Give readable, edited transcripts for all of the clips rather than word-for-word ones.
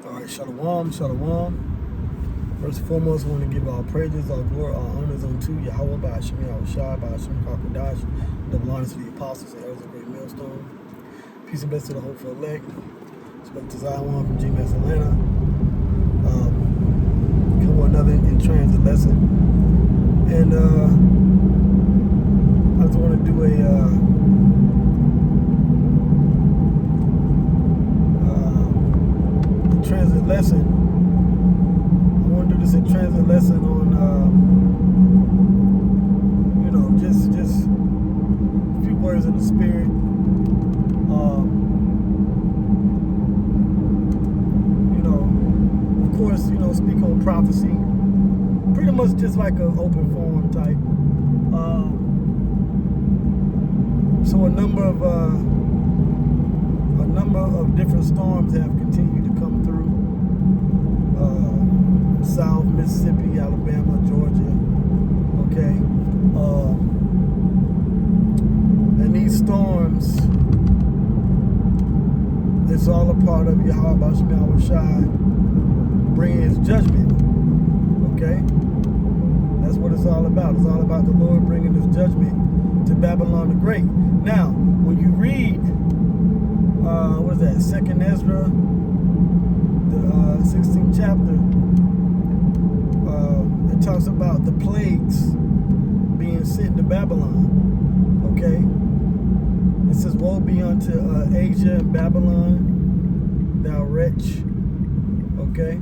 All right, shalom, shalom. First and foremost, I want to give all praises, all glory, all honors unto Yahweh, by Hashem Yahushai, by Hashem HaKadosh, double honors to the apostles and elders of the great millstone. Peace and blessings to the hopeful elect. Spoke to Zion from Gmsatl. Come with another in transit lesson. And I just want to do a transit lesson. I want to do this in transit lesson on, just a few words in the spirit. Of course, speak on prophecy. Pretty much just like an open forum type. So a number of different storms have continued to come through. South, Mississippi, Alabama, Georgia. Okay. And these storms, it's all a part of Yahweh Hashem Yahushai bringing his judgment. Okay? That's what it's all about. It's all about the Lord bringing his judgment to Babylon the Great. Now, when you read, what is that, 2nd Ezra, the 16th chapter, it talks about the plagues being sent to Babylon. Okay? It says, woe be unto Asia and Babylon, thou wretch. Okay?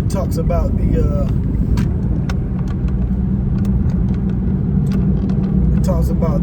It talks about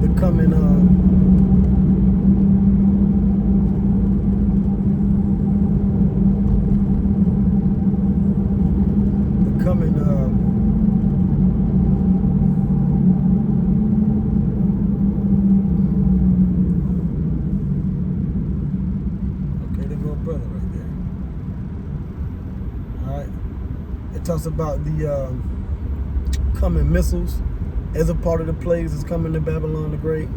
the coming okay, there go a brother right there. All right, it talks about the coming missiles as a part of the plagues that's coming to Babylon the Great.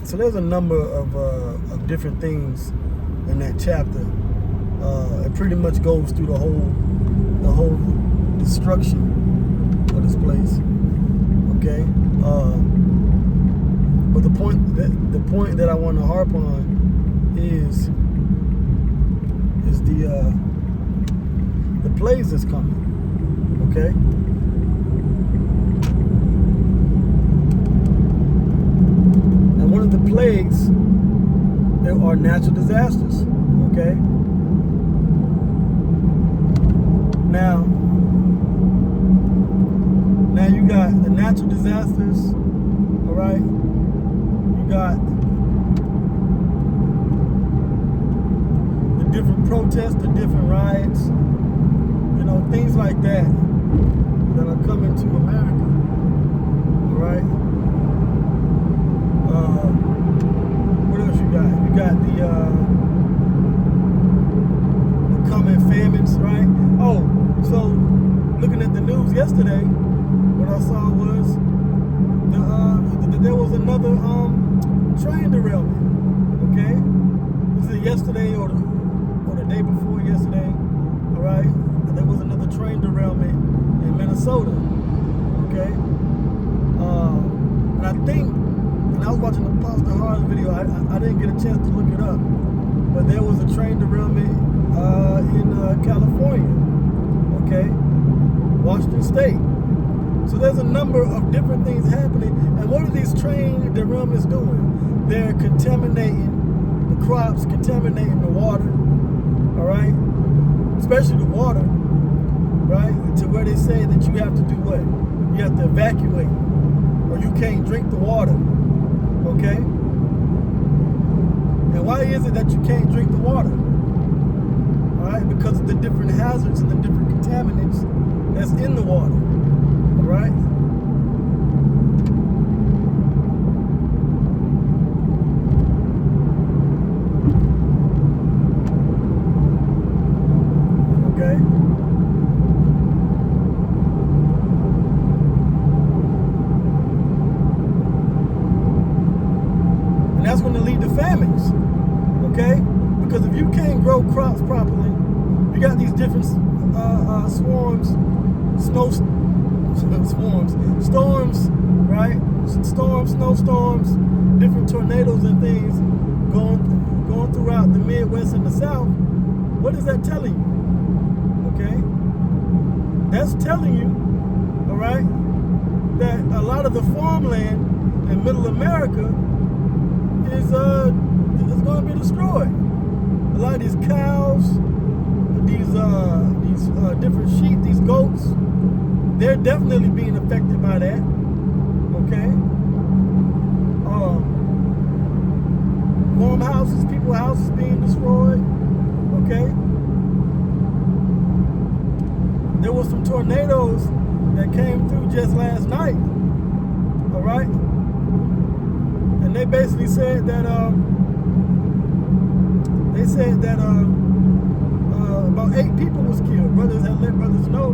So there's a number of different things in that chapter. It pretty much goes through the whole destruction of this place. Okay. But the point that I want to harp on is the plagues that's coming. Okay. One of the plagues are natural disasters, okay? Now you got the natural disasters, all right? You got the different protests, the different riots, things like that are coming to America, all right? What else you got? You got the coming famines, right? Oh, so looking at the news yesterday, what I saw was there was another train derailment. Okay, was it yesterday or the day before yesterday? All right, there was another train derailment in Minnesota. Okay, and I think. And I was watching the Pastor Har's video. I didn't get a chance to look it up, but there was a train derailment in California. Okay, Washington State. So there's a number of different things happening. And what are these train derailments doing? They're contaminating the crops, contaminating the water. All right, especially the water. Right, to where they say that you have to do what? You have to evacuate, or you can't drink the water. Okay? And why is it that you can't drink the water? Alright? Because of the different hazards and the different contaminants that's in the water. Alright? Okay? that's going to lead to famines, okay? Because if you can't grow crops properly, you got these different storms, right? Storms, snowstorms, different tornadoes and things going throughout the Midwest and the South. What is that telling you? Okay? That's telling you, all right, that a lot of the farmland in Middle America is going to be destroyed. A lot of these cows, these different sheep, these goats, they're definitely being affected by that. Okay. Farmhouses, people's houses being destroyed. Okay. There was some tornadoes that came through just last night. All right. And they basically said that about 8 people was killed. Brothers had let brothers know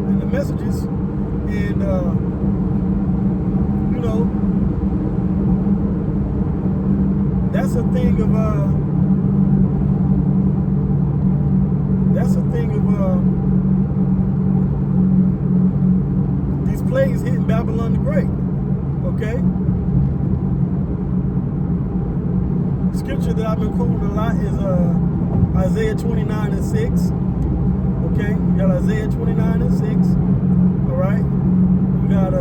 in the messages, and you know, that's a thing of these plagues hitting Babylon the Great. Okay. Scripture that I've been quoting a lot is Isaiah 29 and 6. Okay, you got Isaiah 29 and 6. All right, you got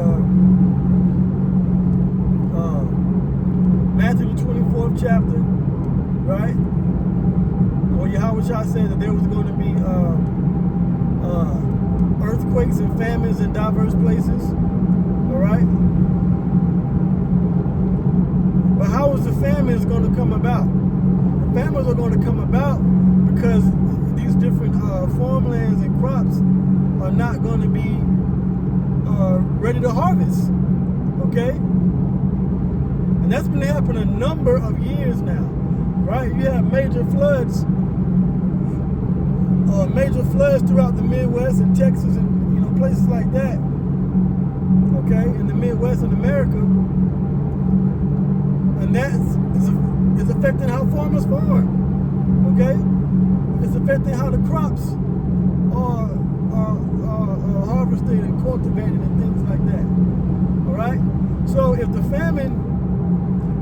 Matthew the 24th chapter, right? Where Yahweh said that there was going to be earthquakes and famines in diverse places. All right. But how is the famines going to come about? The famines are going to come about because these different farmlands and crops are not going to be ready to harvest. Okay? And that's been happening a number of years now. Right? You have major floods throughout the Midwest and Texas and places like that. Okay? In the Midwest in America. And that is affecting how farmers farm, okay? It's affecting how the crops are harvested and cultivated and things like that, all right? So if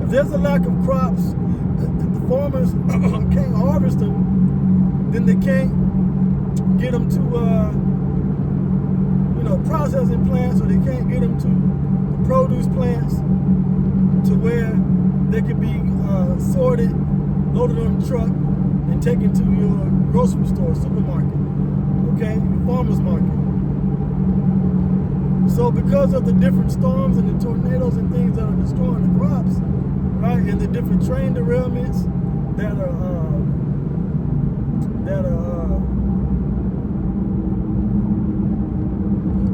there's a lack of crops, if the farmers can't harvest them, then they can't get them to, processing plants, or they can't get them to the produce plants to where they could be sorted, loaded on a truck, and taken to your grocery store, supermarket, okay, your farmer's market. So because of the different storms and the tornadoes and things that are destroying the crops, right, and the different train derailments that are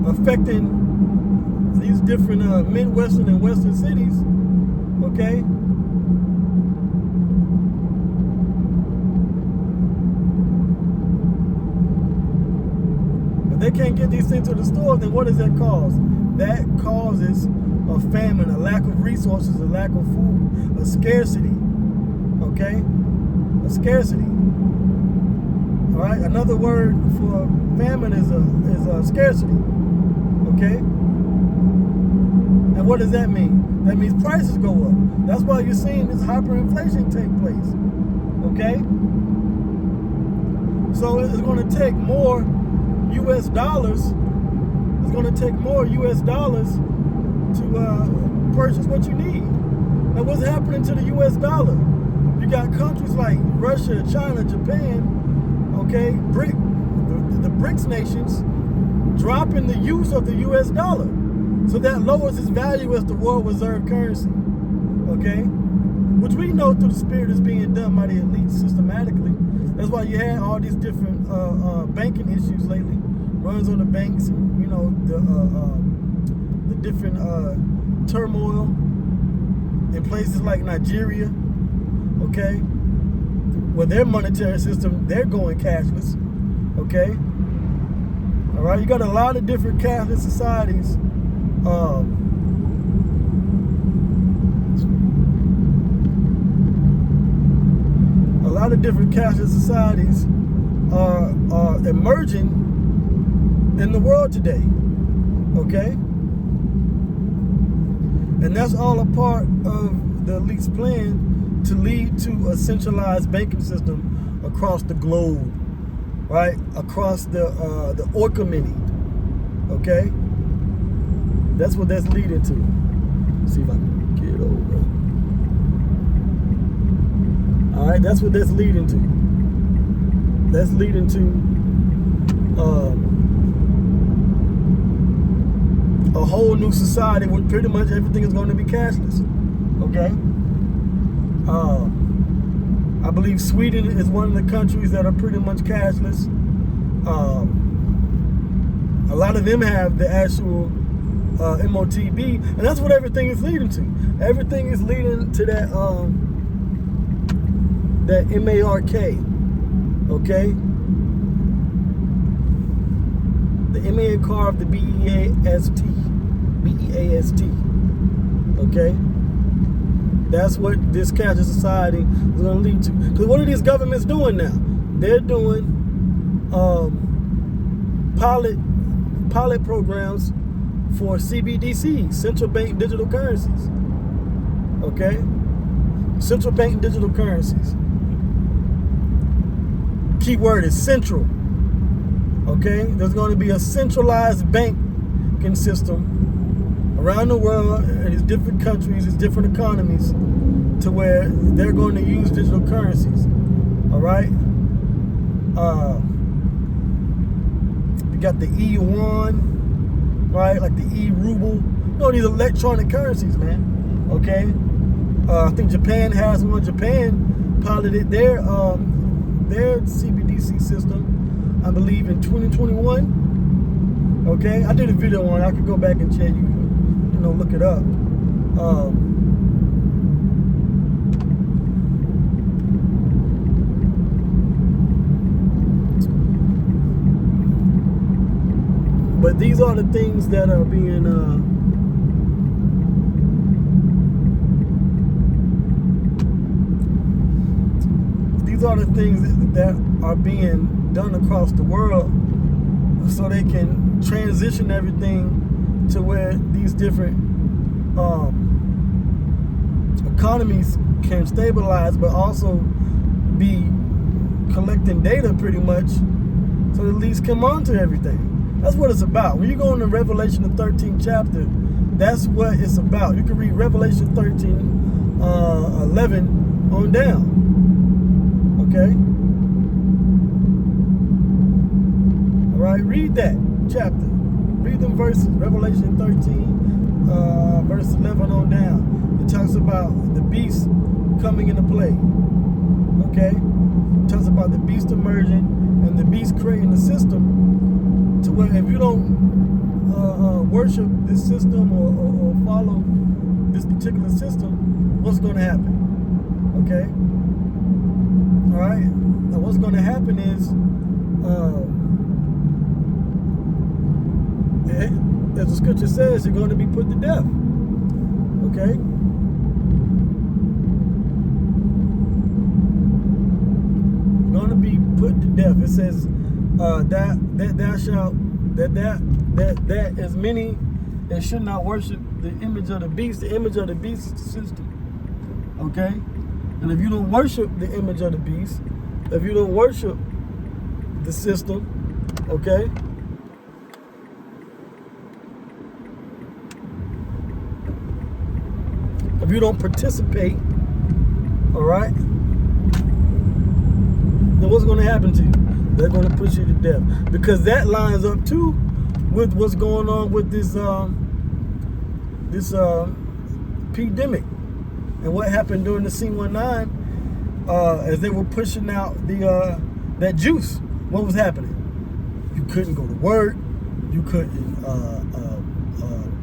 affecting these different Midwestern and Western cities, okay? If they can't get these things to the store, then what does that cause? That causes a famine, a lack of resources, a lack of food, a scarcity, okay? A scarcity. All right, another word for famine is a scarcity, okay? And what does that mean? That means prices go up. That's why you're seeing this hyperinflation take place, okay? So it's going to take more U.S. dollars. It's going to take more U.S. dollars to purchase what you need. And what's happening to the U.S. dollar? You got countries like Russia, China, Japan, okay, the BRICS nations dropping the use of the U.S. dollar. So that lowers its value as the world reserve currency, okay? Which we know through the spirit is being done by the elite systematically. That's why you had all these different banking issues lately, runs on the banks, and the different turmoil in places like Nigeria, okay? With their monetary system, they're going cashless, okay? All right, you got a lot of different cashless societies different cashless societies are emerging in the world today. Okay? And that's all a part of the elite's plan to lead to a centralized banking system across the globe, right? Across the Orca-Mini. Okay? That's what that's leading to. Let's see if I can get over. All right, that's what that's leading to. That's leading to a whole new society where pretty much everything is going to be cashless. Okay? I believe Sweden is one of the countries that are pretty much cashless. A lot of them have the actual MOTB, and that's what everything is leading to. Everything is leading to that that MARK. Okay? The MA carved the BEAST. BEAST. Okay? That's what this cashless society is going to lead to. Because what are these governments doing now? They're doing pilot programs for CBDCs, central bank digital currencies. Okay? Central bank digital currencies. Keyword is central. Okay? There's going to be a centralized banking system around the world in these different countries, these different economies, to where they're going to use digital currencies. All right? You got the E-yuan, right? Like the E-ruble. You know, these electronic currencies, man. Okay? I think Japan has one. Japan piloted their CBDC system, I believe, in 2021. Okay? I did a video on it. I could go back and check. You know, look it up. But these are the things that are being these are the things that are being done across the world, so they can transition everything to where these different economies can stabilize, but also be collecting data pretty much, so the least come on to everything. That's what it's about. When you go into Revelation, the 13th chapter, that's what it's about. You can read Revelation 13, 11 on down. Okay? All right, read that chapter. Read them verses. Revelation 13, verse 11 on down. It talks about the beast coming into play. Okay? It talks about the beast emerging and the beast creating a system to where if you don't worship this system or follow this particular system, what's going to happen? Okay? All right? Now what's going to happen is, as the scripture says, you're going to be put to death. Okay? You're going to be put to death. It says that as many as should not worship the image of the beast. The image of the beast is the system. Okay? And if you don't worship the image of the beast, if you don't worship the system, okay? If you don't participate, all right, then what's going to happen to you? They're going to push you to death, because that lines up too with what's going on with this pandemic and what happened during the C19 as they were pushing out the that juice. What was happening? You couldn't go to work. You couldn't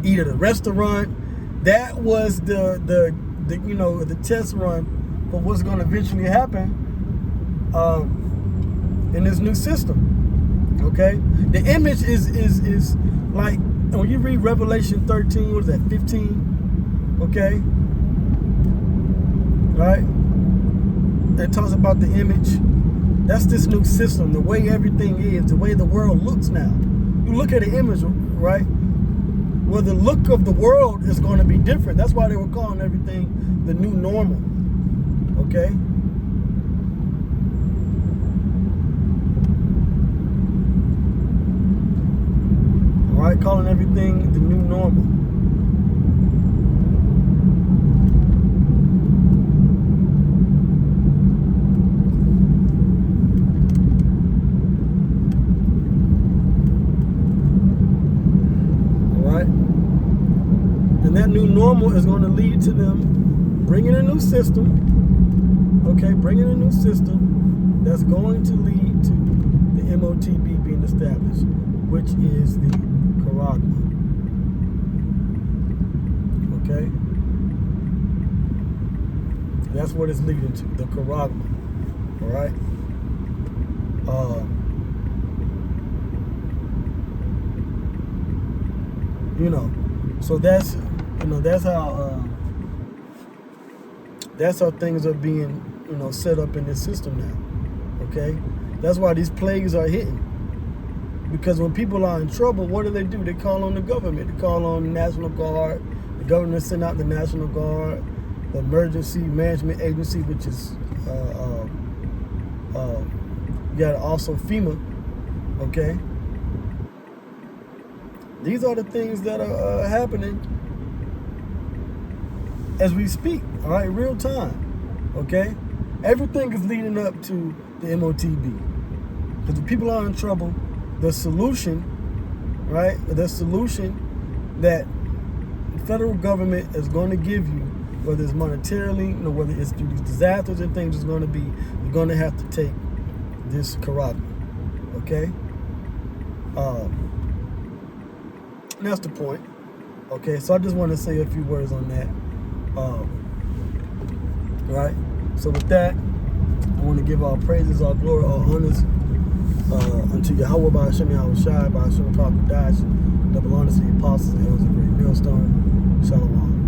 eat at a restaurant. That was the test run for what's going to eventually happen in this new system. Okay, the image is like when you read Revelation 13. What is that? 15. Okay, right? it talks about the image. That's this new system, the way everything is, the way the world looks now. You look at the image, right? Well, the look of the world is going to be different. That's why they were calling everything the new normal. Okay? All right, calling everything the new normal. And that new normal is going to lead to them bringing a new system, okay, bringing a new system that's going to lead to the MOTB being established, which is the Charagma, okay? That's what it's leading to, the Charagma, all right? You know, so that's, you know, that's how things are being, you know, set up in this system now. Okay, that's why these plagues are hitting. Because when people are in trouble, what do? They call on the government. They call on the National Guard. The government send out the National Guard, the Emergency Management Agency, which is you got also FEMA. Okay, these are the things that are happening as we speak, all right, real time, okay? Everything is leading up to the MOTB. Because if people are in trouble, the solution, right, the solution that the federal government is going to give you, whether it's monetarily, you know, whether it's through these disasters and things, is going to be, you're going to have to take this Charagma, okay? And that's the point, okay? So I just want to say a few words on that. Right? So with that, I want to give all praises, all glory, all honors unto Yahweh, by Hashem, Yahweh Shai, by Hashem, Kakadash, double honors to the apostles, and elders of the great millstone. Shalom.